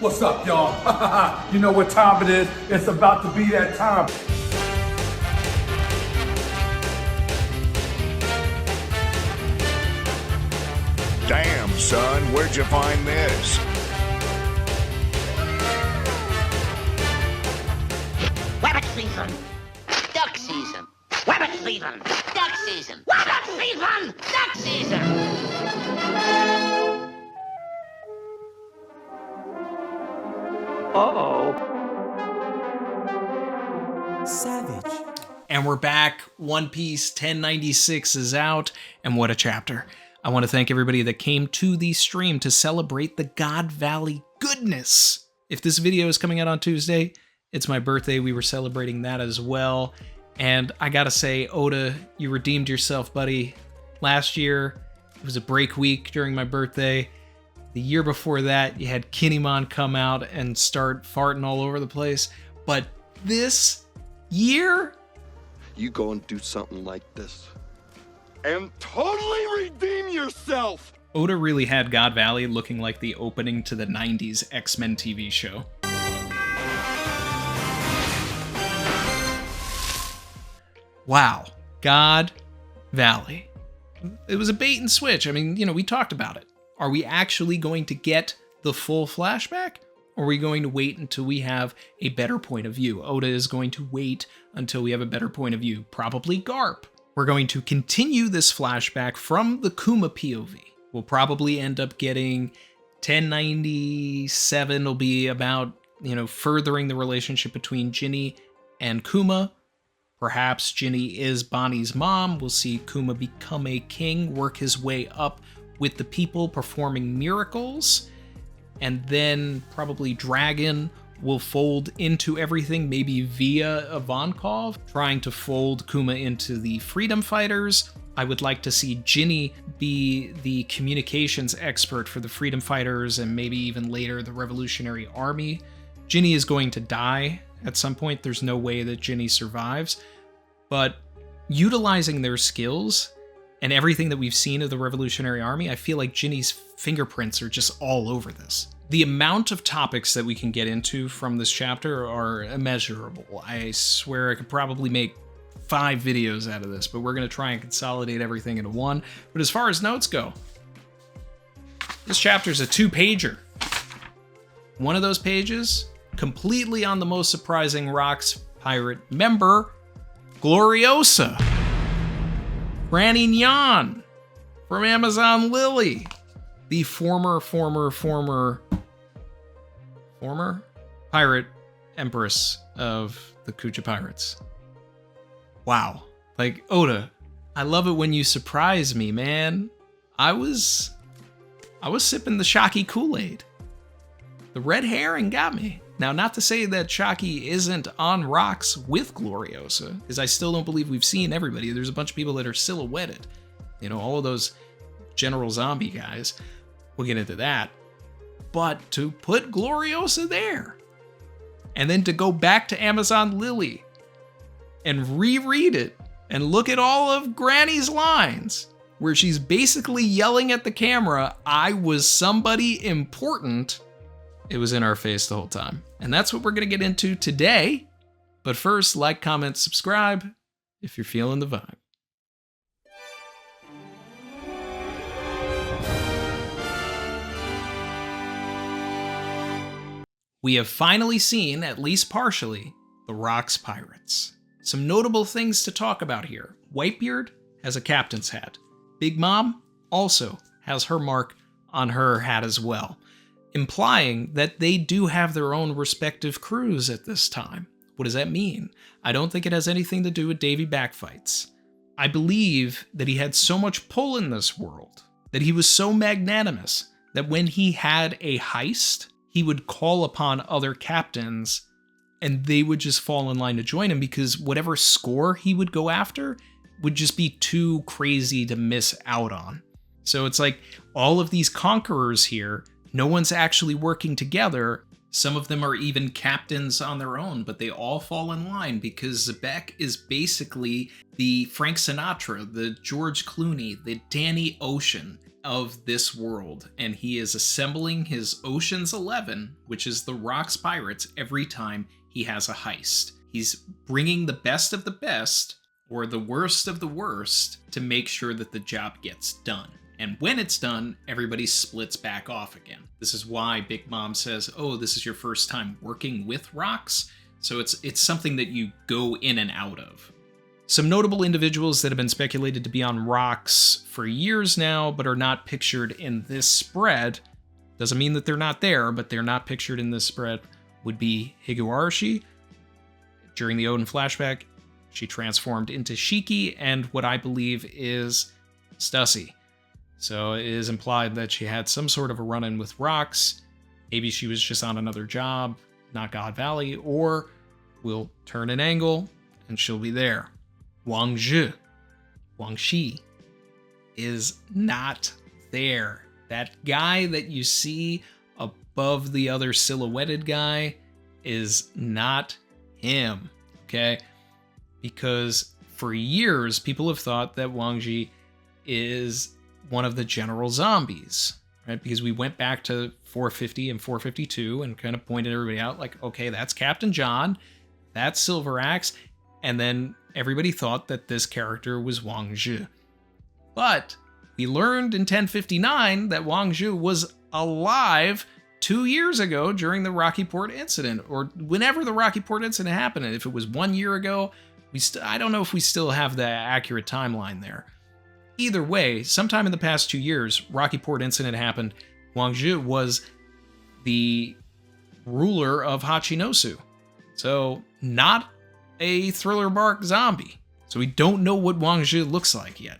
What's up, y'all? You know what time it is? It's about to be that time. Damn, son, where'd you find this? Rabbit season! Duck season! Rabbit season! Duck season! Rabbit season! Duck season! Uh-oh. Savage. And we're back. One Piece 1096 is out, and what a chapter. I want to thank everybody that came to the stream to celebrate the God Valley goodness. If this video is coming out on Tuesday, it's my birthday. We were celebrating that as well. And I gotta say, Oda, you redeemed yourself, buddy. Last year, it was a break week during my birthday. The year before that, you had Kinemon come out and start farting all over the place. But this year, you go and do something like this and totally redeem yourself. Oda really had God Valley looking like the opening to the 90s X-Men TV show. Wow. God Valley. It was a bait and switch. I mean, we talked about it. Are we actually going to get the full flashback? Or are we going to wait until we have a better point of view? Oda is going to wait until we have a better point of view. Probably Garp. We're going to continue this flashback from the Kuma POV. We'll probably end up getting 1097 will be about, furthering the relationship between Ginny and Kuma. Perhaps Ginny is Bonnie's mom. We'll see Kuma become a king, work his way up with the people, performing miracles. And then probably Dragon will fold into everything, maybe via Ivankov, trying to fold Kuma into the Freedom Fighters. I would like to see Ginny be the communications expert for the Freedom Fighters and maybe even later the Revolutionary Army. Ginny is going to die at some point. There's no way that Ginny survives. But utilizing their skills and everything that we've seen of the Revolutionary Army, I feel like Ginny's fingerprints are just all over this. The amount of topics that we can get into from this chapter are immeasurable. I swear I could probably make 5 videos out of this, but we're going to try and consolidate everything into one. But as far as notes go, this chapter is a 2-pager. One of those pages, completely on the most surprising Rocks pirate member, Gloriosa. Granny Nyan from Amazon Lily. The former pirate empress of the Kuja Pirates. Wow. Like, Oda, I love it when you surprise me, man. I was sipping the Shocky Kool-Aid. The red herring got me. Now, not to say that Shocky isn't on rocks with Gloriosa, because I still don't believe we've seen everybody. There's a bunch of people that are silhouetted. All of those General Zombie guys. We'll get into that. But to put Gloriosa there, and then to go back to Amazon Lily and reread it and look at all of Granny's lines, where she's basically yelling at the camera, I was somebody important. It was in our face the whole time. And that's what we're going to get into today. But first, like, comment, subscribe if you're feeling the vibe. We have finally seen, at least partially, the Rocks Pirates. Some notable things to talk about here. Whitebeard has a captain's hat. Big Mom also has her mark on her hat as well, implying that they do have their own respective crews at this time. What does that mean? I don't think it has anything to do with Davy Backfights. I believe that he had so much pull in this world, that he was so magnanimous, that when he had a heist, he would call upon other captains and they would just fall in line to join him, because whatever score he would go after would just be too crazy to miss out on. So it's like all of these conquerors here, no one's actually working together, Some of them are even captains on their own, but they all fall in line because Xebec is basically the Frank Sinatra, the George Clooney, the Danny Ocean of this world. And he is assembling his Ocean's 11, which is the Rocks Pirates, every time he has a heist. He's bringing the best of the best, or the worst of the worst, to make sure that the job gets done. And when it's done, everybody splits back off again. This is why Big Mom says, oh, this is your first time working with rocks. So it's something that you go in and out of. Some notable individuals that have been speculated to be on rocks for years now, but are not pictured in this spread, doesn't mean that they're not there, but they're not pictured in this spread, would be Higuarashi. During the Odin flashback, she transformed into Shiki and what I believe is Stussy. So it is implied that she had some sort of a run-in with rocks. Maybe she was just on another job, not God Valley, or we'll turn an angle and she'll be there. Wang Shi is not there. That guy that you see above the other silhouetted guy is not him, okay? Because for years, people have thought that Wang Shi is one of the general zombies, right? Because we went back to 450 and 452 and kind of pointed everybody out like, okay, that's Captain John, that's Silver Axe, and then everybody thought that this character was Wang Zhi. But we learned in 1059 that Wang Zhi was alive 2 years ago during the Rocky Port incident, or whenever the Rocky Port incident happened. And if it was 1 year ago, I don't know if we still have the accurate timeline there. Either way, sometime in the past 2 years, Rocky Port incident happened. Wang Zhi was the ruler of Hachinosu. So not a Thriller Bark zombie. So we don't know what Wang Zhi looks like yet.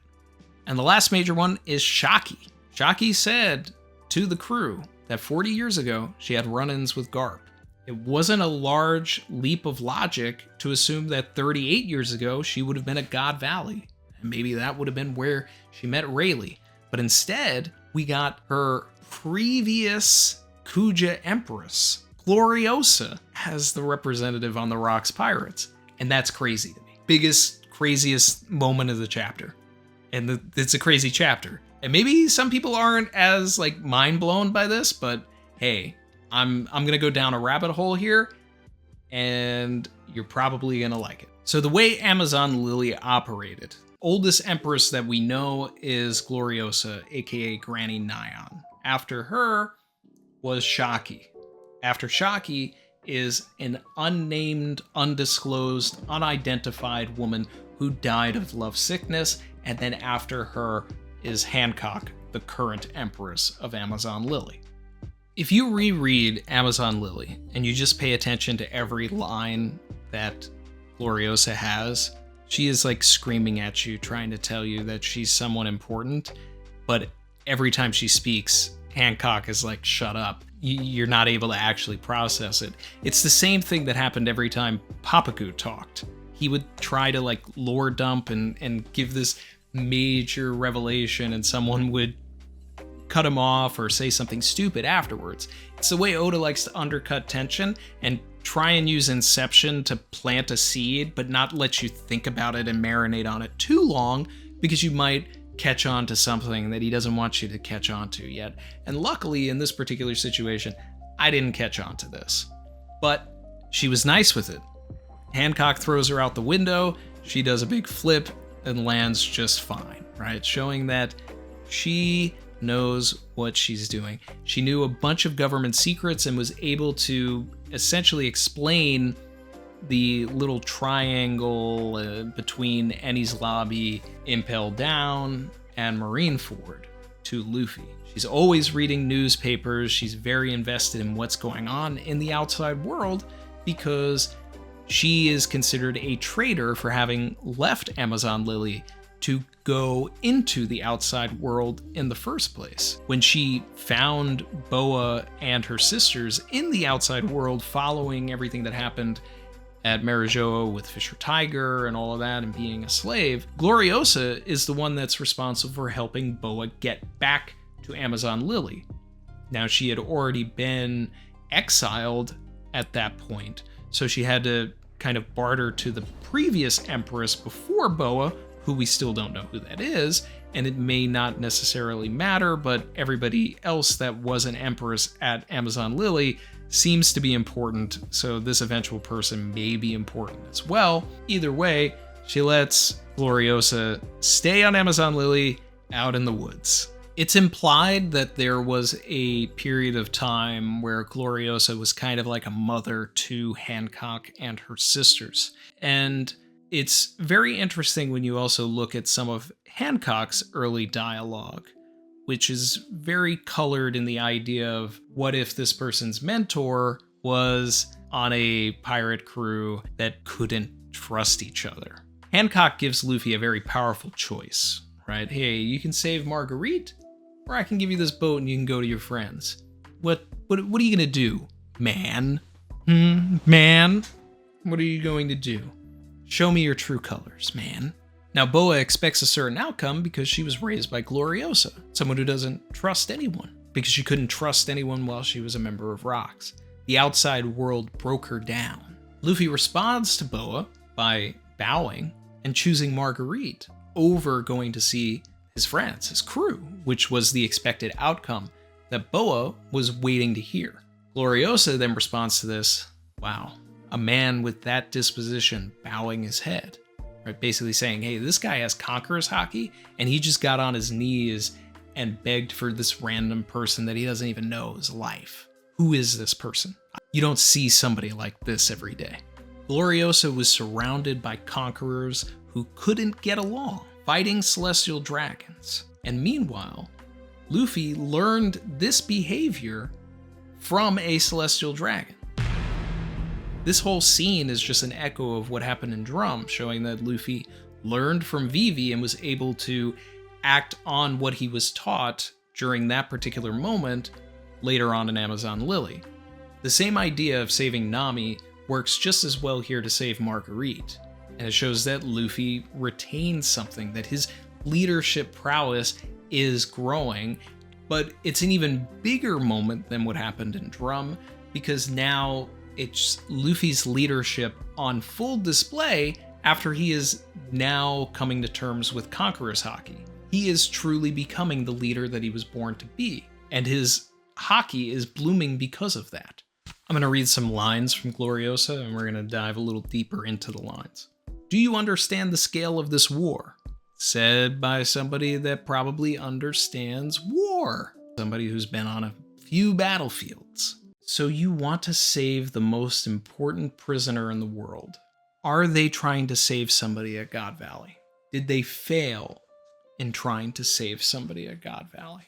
And the last major one is Shaki. Shaki said to the crew that 40 years ago, she had run-ins with Garp. It wasn't a large leap of logic to assume that 38 years ago, she would have been at God Valley. And maybe that would have been where she met Rayleigh. But instead, we got her previous Kuja Empress, Gloriosa, as the representative on the Rocks Pirates. And that's crazy to me. Biggest, craziest moment of the chapter. And it's a crazy chapter. And maybe some people aren't as mind blown by this, but hey, I'm gonna go down a rabbit hole here, and you're probably gonna like it. So the way Amazon Lily operated, oldest empress that we know is Gloriosa, aka Granny Nyan. After her was Shaki. After Shaki is an unnamed, undisclosed, unidentified woman who died of love sickness, and then after her is Hancock, the current empress of Amazon Lily. If you reread Amazon Lily and you just pay attention to every line that Gloriosa has, she is screaming at you, trying to tell you that she's someone important, but every time she speaks, Hancock is shut up. You're not able to actually process it. It's the same thing that happened every time Papagu talked. He would try to lore dump and give this major revelation, and someone would cut him off or say something stupid afterwards. It's the way Oda likes to undercut tension and try and use Inception to plant a seed, but not let you think about it and marinate on it too long, because you might catch on to something that he doesn't want you to catch on to yet. And luckily, in this particular situation, I didn't catch on to this. But she was nice with it. Hancock throws her out the window, she does a big flip and lands just fine, right? Showing that she knows what she's doing. She knew a bunch of government secrets and was able to essentially explain the little triangle between Enies Lobby, Impel Down, and Marineford to Luffy. She's always reading newspapers. She's very invested in what's going on in the outside world because she is considered a traitor for having left Amazon Lily to go into the outside world in the first place. When she found Boa and her sisters in the outside world following everything that happened at Marijoa with Fisher Tiger and all of that and being a slave, Gloriosa is the one that's responsible for helping Boa get back to Amazon Lily. Now, she had already been exiled at that point. So she had to kind of barter to the previous empress before Boa, who we still don't know who that is, and it may not necessarily matter, but everybody else that was an empress at Amazon Lily seems to be important, so this eventual person may be important as well. Either way, she lets Gloriosa stay on Amazon Lily out in the woods. It's implied that there was a period of time where Gloriosa was kind of like a mother to Hancock and her sisters. And it's very interesting when you also look at some of Hancock's early dialogue, which is very colored in the idea of what if this person's mentor was on a pirate crew that couldn't trust each other. Hancock gives Luffy a very powerful choice, right? Hey, you can save Marguerite, or I can give you this boat and you can go to your friends. What are you gonna do, man? Man? What are you going to do? Show me your true colors, man. Now, Boa expects a certain outcome because she was raised by Gloriosa, someone who doesn't trust anyone, because she couldn't trust anyone while she was a member of Rocks. The outside world broke her down. Luffy responds to Boa by bowing and choosing Marguerite over going to see his friends, his crew, which was the expected outcome that Boa was waiting to hear. Gloriosa then responds to this, wow, a man with that disposition bowing his head, right? Basically saying, hey, this guy has conqueror's hockey, and he just got on his knees and begged for this random person that he doesn't even know his life. Who is this person? You don't see somebody like this every day. Gloriosa was surrounded by conquerors who couldn't get along, fighting celestial dragons. And meanwhile, Luffy learned this behavior from a celestial dragon. This whole scene is just an echo of what happened in Drum, showing that Luffy learned from Vivi and was able to act on what he was taught during that particular moment later on in Amazon Lily. The same idea of saving Nami works just as well here to save Marguerite, and it shows that Luffy retains something, that his leadership prowess is growing, but it's an even bigger moment than what happened in Drum, because now it's Luffy's leadership on full display after he is now coming to terms with Conqueror's Haki. He is truly becoming the leader that he was born to be, and his Haki is blooming because of that. I'm going to read some lines from Gloriosa, and we're going to dive a little deeper into the lines. Do you understand the scale of this war? Said by somebody that probably understands war. Somebody who's been on a few battlefields. So you want to save the most important prisoner in the world. Are they trying to save somebody at God Valley? Did they fail in trying to save somebody at God Valley?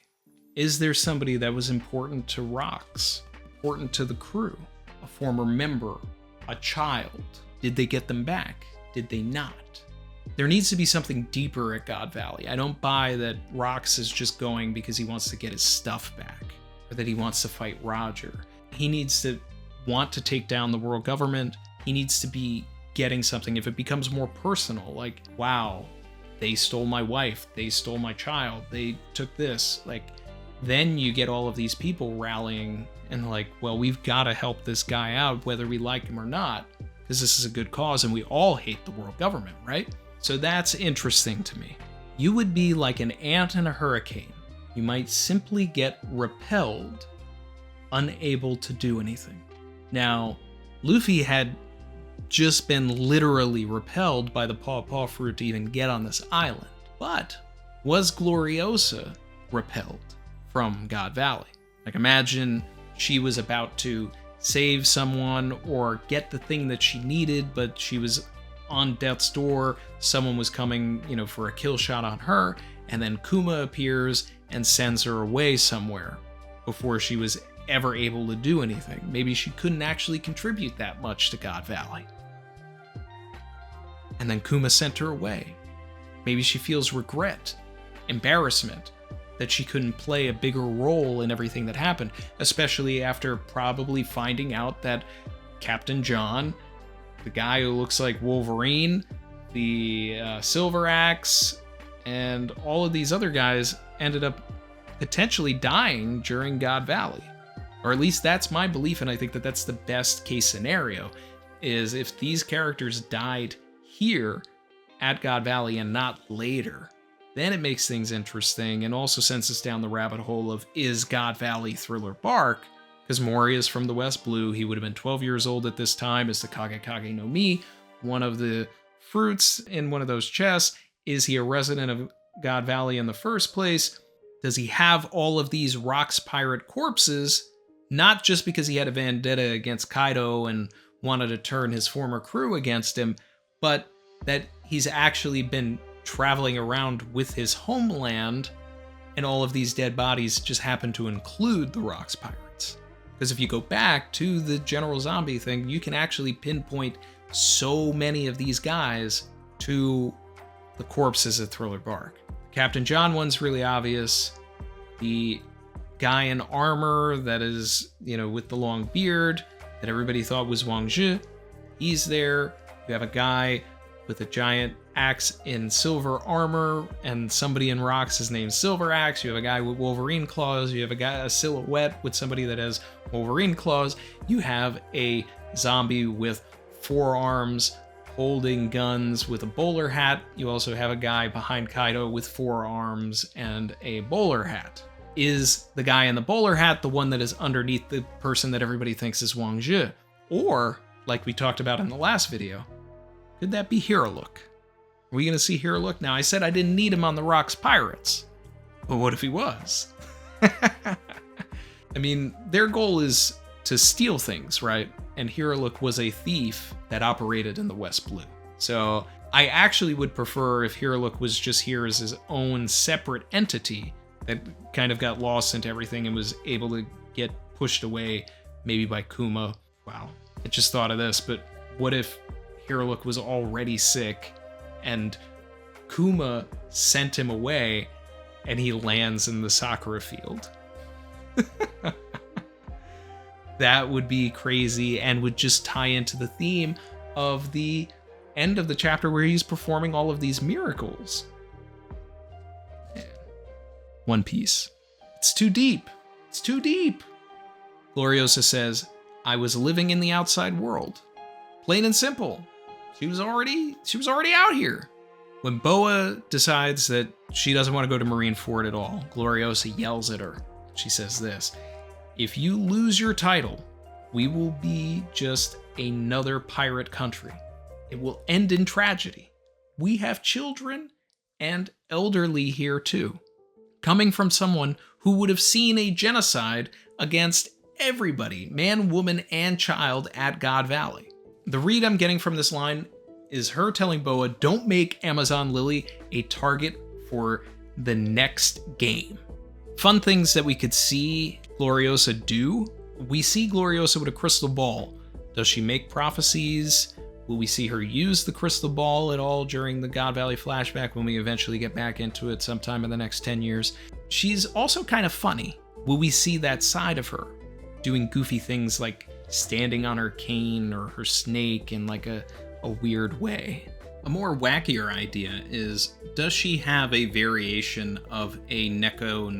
Is there somebody that was important to Rocks? Important to the crew, a former member, a child? Did they get them back? Did they not? There needs to be something deeper at God Valley. I don't buy that Rocks is just going because he wants to get his stuff back, or that he wants to fight Roger. He needs to want to take down the world government. He needs to be getting something. If it becomes more personal, like, wow, they stole my wife, they stole my child, they took this, like, then you get all of these people rallying and like, well, we've got to help this guy out whether we like him or not, because this is a good cause and we all hate the world government, right? So that's interesting to me. You would be like an ant in a hurricane. You might simply get repelled, unable to do anything. Now, Luffy had just been literally repelled by the paw fruit to even get on this island. But was Gloriosa repelled from God Valley? Like, imagine she was about to save someone or get the thing that she needed, but she was on death's door. Someone was coming, for a kill shot on her, and then Kuma appears and sends her away somewhere before she was ever able to do anything. Maybe she couldn't actually contribute that much to God Valley. And then Kuma sent her away. Maybe she feels regret, embarrassment, that she couldn't play a bigger role in everything that happened, especially after probably finding out that Captain John, the guy who looks like Wolverine, the Silver Axe, and all of these other guys ended up potentially dying during God Valley. Or at least that's my belief, and I think that that's the best case scenario, is if these characters died here at God Valley and not later, then it makes things interesting and also sends us down the rabbit hole of, is God Valley Thriller Bark? Because Mori is from the West Blue. He would have been 12 years old at this time. Is the Kage no Mi one of the fruits in one of those chests? Is he a resident of God Valley in the first place? Does he have all of these Rocks pirate corpses, not just because he had a vendetta against Kaido and wanted to turn his former crew against him, but that he's actually been traveling around with his homeland, and all of these dead bodies just happen to include the Rocks pirates? Because if you go back to the General Zombie thing, you can actually pinpoint so many of these guys to the corpses at Thriller Bark. Captain John one's really obvious. The guy in armor that is, with the long beard that everybody thought was Wang Zhi, he's there. You have a guy with a giant axe in silver armor, and somebody in Rocks is named Silver Axe. You have a guy with Wolverine claws. You have a silhouette with somebody that has Wolverine claws. You have a zombie with 4 arms holding guns with a bowler hat. You also have a guy behind Kaido with 4 arms and a bowler hat. Is the guy in the bowler hat the one that is underneath the person that everybody thinks is Wang Zhi? Or, like we talked about in the last video, could that be Hiriluk? Are we going to see Hiriluk? Now, I said I didn't need him on the Rocks Pirates, but what if he was? I mean, their goal is to steal things, right? And Hiriluk was a thief that operated in the West Blue. So I actually would prefer if Hiriluk was just here as his own separate entity that kind of got lost into everything and was able to get pushed away maybe by Kuma. Wow, I just thought of this, but what if Hiriluk was already sick and Kuma sent him away and he lands in the Sakura field? That would be crazy and would just tie into the theme of the end of the chapter where he's performing all of these miracles. Man. One Piece. It's too deep. It's too deep. Gloriosa says, I was living in the outside world. Plain and simple. She was already out here. When Boa decides that she doesn't want to go to Marineford at all, Gloriosa yells at her. She says this, if you lose your title, we will be just another pirate country. It will end in tragedy. We have children and elderly here too. Coming from someone who would have seen a genocide against everybody, man, woman, and child at God Valley. The read I'm getting from this line is her telling Boa, don't make Amazon Lily a target for the next game. Fun things that we could see Gloriosa do. We see Gloriosa with a crystal ball. Does she make prophecies? Will we see her use the crystal ball at all during the God Valley flashback when we eventually get back into it sometime in the next 10 years? She's also kind of funny. Will we see that side of her doing goofy things like standing on her cane or her snake in like a weird way? A more wackier idea is, does she have a variation of a Neko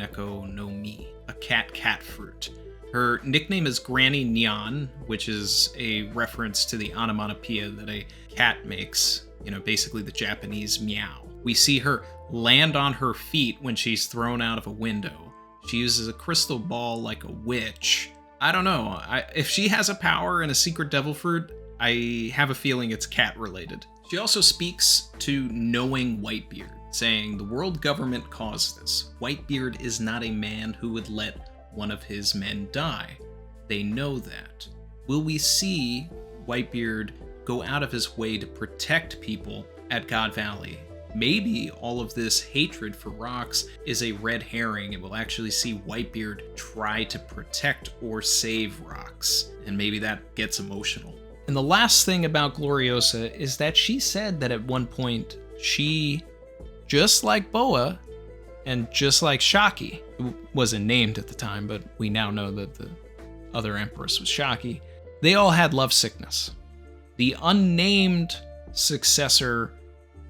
no Mi, a cat fruit? Her nickname is Granny Nyan, which is a reference to the onomatopoeia that a cat makes, basically the Japanese meow. We see her land on her feet when she's thrown out of a window. She uses a crystal ball like a witch. I don't know. If she has a power and a secret devil fruit, I have a feeling it's cat related. She also speaks to knowing Whitebeard, saying the world government caused this. Whitebeard is not a man who would let one of his men die. They know that. Will we see Whitebeard go out of his way to protect people at God Valley? Maybe all of this hatred for Rocks is a red herring and we'll actually see Whitebeard try to protect or save Rocks, and maybe that gets emotional. And the last thing about Gloriosa is that she said that at one point she, just like Boa and just like Shaki, who wasn't named at the time, but we now know that the other empress was Shaki, they all had love sickness. The unnamed successor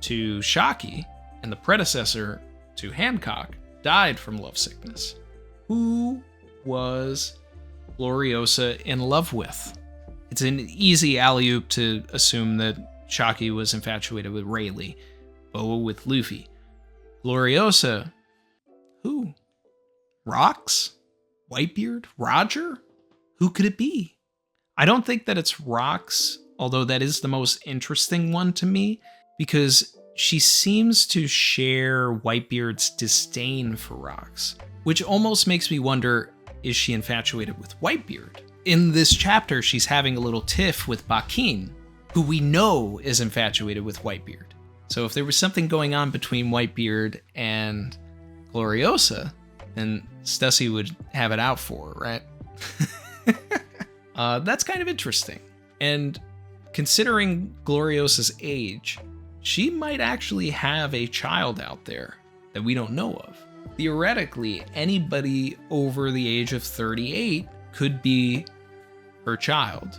to Shaki and the predecessor to Hancock died from love sickness. Who was Gloriosa in love with. It's an easy alley-oop to assume that Shaki was infatuated with Rayleigh, Boa with Luffy. Gloriosa, who? Rox? Whitebeard? Roger? Who could it be? I don't think that it's Rox, although that is the most interesting one to me, because she seems to share Whitebeard's disdain for Rox, which almost makes me wonder, is she infatuated with Whitebeard? In this chapter, she's having a little tiff with Bakin, who we know is infatuated with Whitebeard. So if there was something going on between Whitebeard and Gloriosa, then Stussy would have it out for her, right? That's kind of interesting. And considering Gloriosa's age, she might actually have a child out there that we don't know of. Theoretically, anybody over the age of 38 could be her child.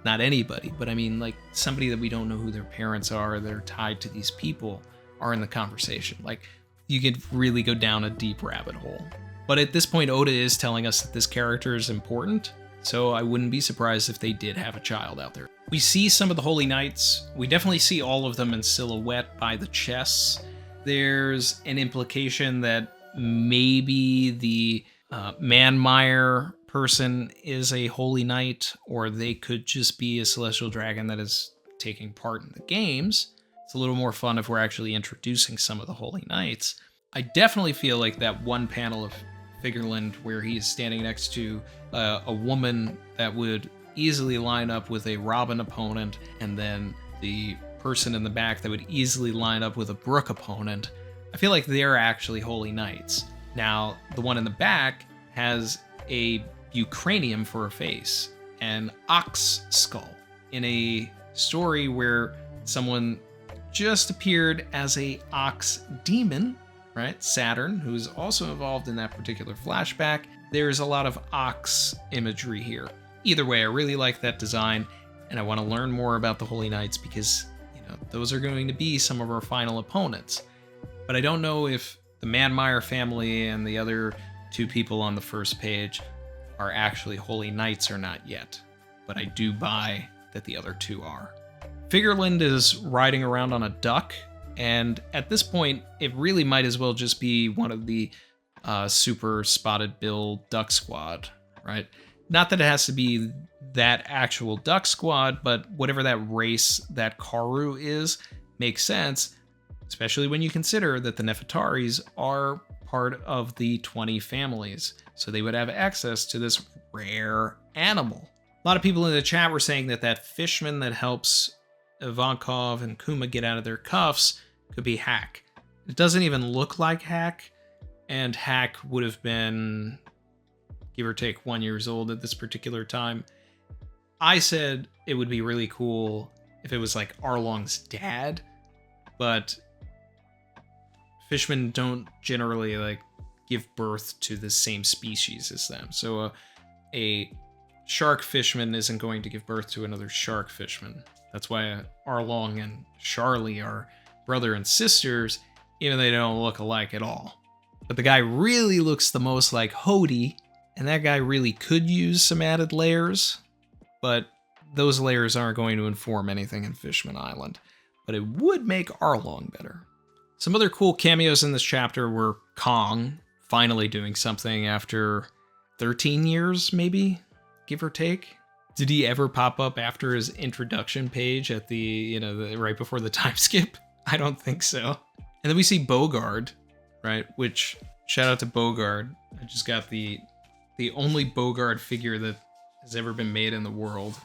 Not anybody, but I mean, like, somebody that we don't know who their parents are, that are tied to these people, are in the conversation. Like, you could really go down a deep rabbit hole. But at this point, Oda is telling us that this character is important, so I wouldn't be surprised if they did have a child out there. We see some of the Holy Knights. We definitely see all of them in silhouette by the chests. There's an implication that maybe the Manmire person is a Holy Knight, or they could just be a Celestial Dragon that is taking part in the games. It's a little more fun if we're actually introducing some of the Holy Knights. I definitely feel like that one panel of Figureland where he's standing next to a woman that would easily line up with a Robin opponent, and then the person in the back that would easily line up with a Brook opponent. I feel like they're actually Holy Knights. Now, the one in the back has a Bucranium for a face, an ox skull, in a story where someone just appeared as a ox demon, right? Saturn, who's also involved in that particular flashback. There's a lot of ox imagery here. Either way, I really like that design, and I want to learn more about the Holy Knights because, you know, those are going to be some of our final opponents. But I don't know if the Manmire family and the other two people on the first page are actually Holy Knights or not yet. But I do buy that the other two are. Figureland is riding around on a duck, and at this point, it really might as well just be one of the Super Spotted Bill Duck Squad, right? Not that it has to be that actual Duck Squad, but whatever that race that Karu is makes sense, especially when you consider that the Nefertaris are part of the 20 families, so they would have access to this rare animal. A lot of people in the chat were saying that that fishman that helps Ivankov and Kuma get out of their cuffs could be Hack. It doesn't even look like Hack, and Hack would have been, give or take, 1 year old at this particular time. I said it would be really cool if it was like Arlong's dad, but fishmen don't generally like give birth to the same species as them. So a shark fishman isn't going to give birth to another shark fishman. That's why Arlong and Charlie are brother and sisters, even though they don't look alike at all. But the guy really looks the most like Hody, and that guy really could use some added layers, but those layers aren't going to inform anything in Fishman Island. But it would make Arlong better. Some other cool cameos in this chapter were Kong finally doing something after 13 years, maybe, give or take. Did he ever pop up after his introduction page at the, right before the time skip? I don't think so. And then we see Bogard, right? Which, shout out to Bogard. I just got the only Bogard figure that has ever been made in the world.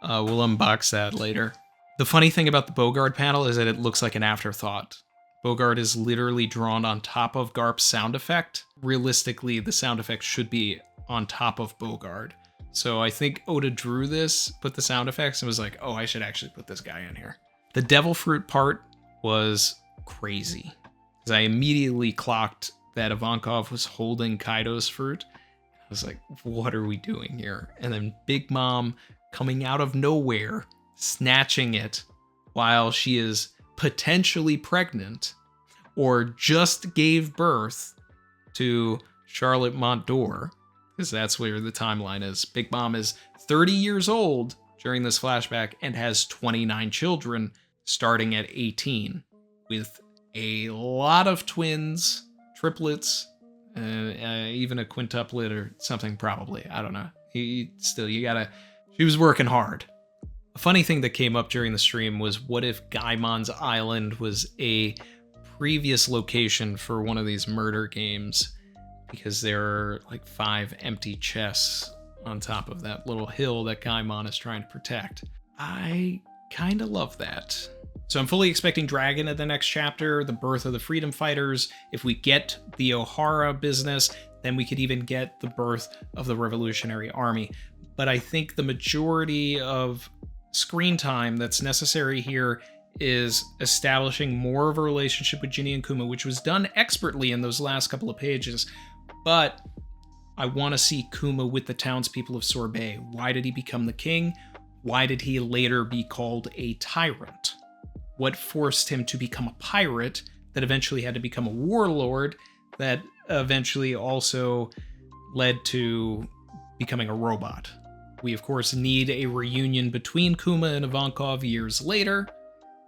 We'll unbox that later. The funny thing about the Bogard panel is that it looks like an afterthought. Bogard is literally drawn on top of Garp's sound effect. Realistically, the sound effect should be on top of Bogard. So I think Oda drew this, put the sound effects, and was like, oh, I should actually put this guy in here. The devil fruit part was crazy, because I immediately clocked that Ivankov was holding Kaido's fruit. I was like, what are we doing here? And then Big Mom coming out of nowhere, snatching it while she is potentially pregnant or just gave birth to Charlotte Montdor. because that's where the timeline is. Big Mom is 30 years old during this flashback and has 29 children starting at 18, with a lot of twins, triplets, even a quintuplet or something probably. I don't know. She was working hard. A funny thing that came up during the stream was, what if Gaimon's Island was a previous location for one of these murder games? Because there are like 5 empty chests on top of that little hill that Gaimon is trying to protect. I kind of love that. So I'm fully expecting Dragon in the next chapter, the birth of the Freedom Fighters. If we get the O'Hara business, then we could even get the birth of the Revolutionary Army. But I think the majority of screen time that's necessary here is establishing more of a relationship with Ginny and Kuma, which was done expertly in those last couple of pages. But I want to see Kuma with the townspeople of Sorbet. Why did he become the king? Why did he later be called a tyrant? What forced him to become a pirate that eventually had to become a warlord that eventually also led to becoming a robot? We, of course, need a reunion between Kuma and Ivankov years later.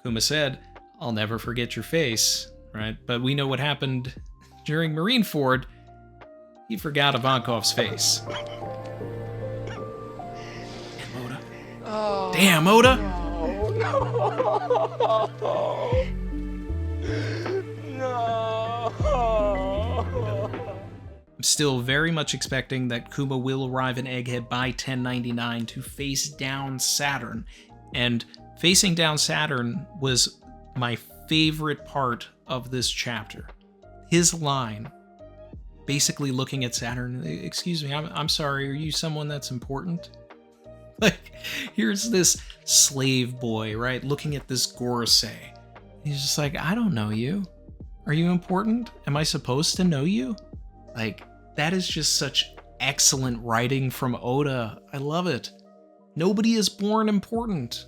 Kuma said, "I'll never forget your face," right? But we know what happened during Marineford. He forgot Ivankov's face. Damn, Oda. Oh, Damn, Oda! I'm still very much expecting that Kuma will arrive in Egghead by 1099 to face down Saturn. And facing down Saturn was my favorite part of this chapter. His line, basically looking at Saturn, "Excuse me, I'm sorry, are you someone that's important?" Like, here's this slave boy, right, looking at this Gorosei. He's just like, "I don't know you. Are you important? Am I supposed to know you?" Like, that is just such excellent writing from Oda. I love it. Nobody is born important.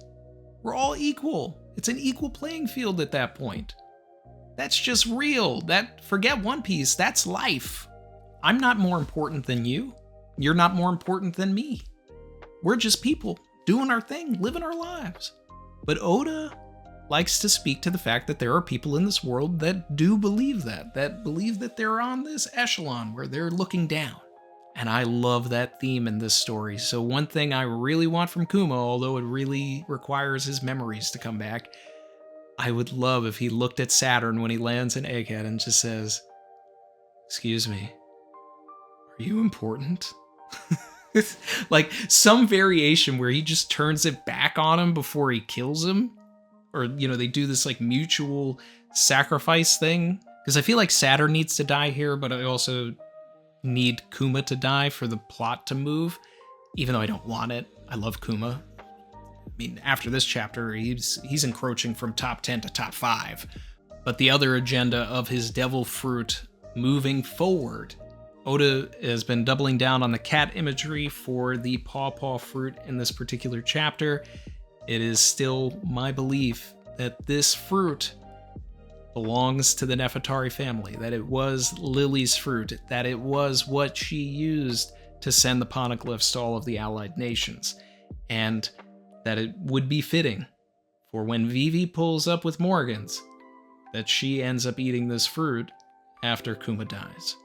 We're all equal. It's an equal playing field at that point. That's just real. Forget One Piece, that's life. I'm not more important than you. You're not more important than me. We're just people doing our thing, living our lives. But Oda likes to speak to the fact that there are people in this world that do believe that believe that they're on this echelon where they're looking down. And I love that theme in this story. So one thing I really want from Kuma, although it really requires his memories to come back, I would love if he looked at Saturn when he lands in Egghead and just says, "Excuse me, are you important?" Like some variation where he just turns it back on him before he kills him. Or, they do this like mutual sacrifice thing. Because I feel like Saturn needs to die here, but I also need Kuma to die for the plot to move. Even though I don't want it. I love Kuma. I mean, after this chapter, he's encroaching from top 10 to top 5. But the other agenda of his devil fruit moving forward, Oda has been doubling down on the cat imagery for the pawpaw fruit in this particular chapter. It is still my belief that this fruit belongs to the Nefertari family, that it was Lily's fruit, that it was what she used to send the poneglyphs to all of the allied nations, and that it would be fitting for when Vivi pulls up with Morgans, that she ends up eating this fruit after Kuma dies.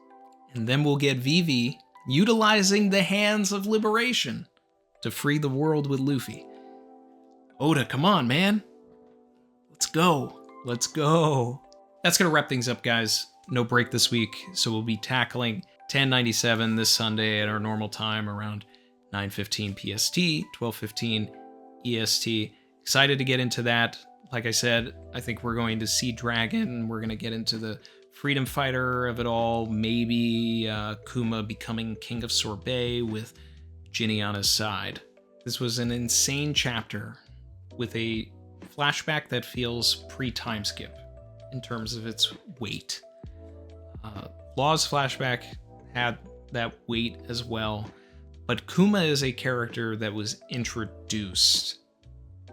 And then we'll get Vivi utilizing the hands of liberation to free the world with Luffy. Oda, come on, man. Let's go. Let's go. That's going to wrap things up, guys. No break this week, so we'll be tackling 1097 this Sunday at our normal time around 9:15 PST, 12:15 EST. Excited to get into that. Like I said, I think we're going to see Dragon. We're going to get into the freedom fighter of it all. Maybe Kuma becoming king of Sorbet with Ginny on his side. This was an insane chapter with a flashback that feels pre-time skip in terms of its weight. Law's flashback had that weight as well, but Kuma is a character that was introduced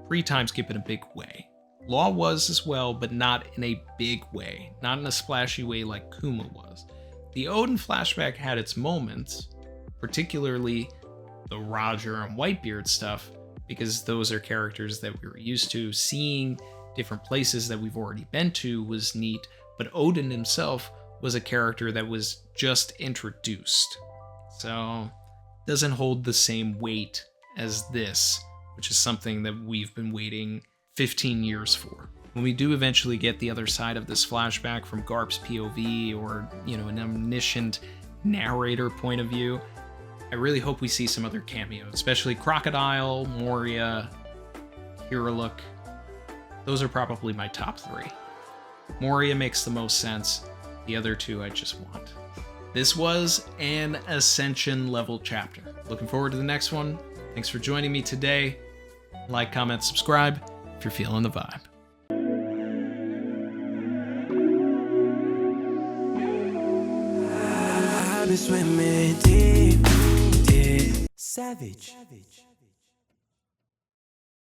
pre-time skip in a big way. Law was as well, but not in a big way, not in a splashy way like Kuma was. The Odin flashback had its moments, particularly the Roger and Whitebeard stuff, because those are characters that we were used to. Seeing different places that we've already been to was neat, but Odin himself was a character that was just introduced. So, doesn't hold the same weight as this, which is something that we've been waiting 15 years for. When we do eventually get the other side of this flashback from Garp's POV, or, an omniscient narrator point of view, I really hope we see some other cameos, especially Crocodile, Moria, Hiraluk. Those are probably my top 3. Moria makes the most sense. The other 2 I just want. This was an Ascension level chapter. Looking forward to the next one. Thanks for joining me today. Like, comment, subscribe if you're feeling the vibe. I've been swimming deep, deep. Savage.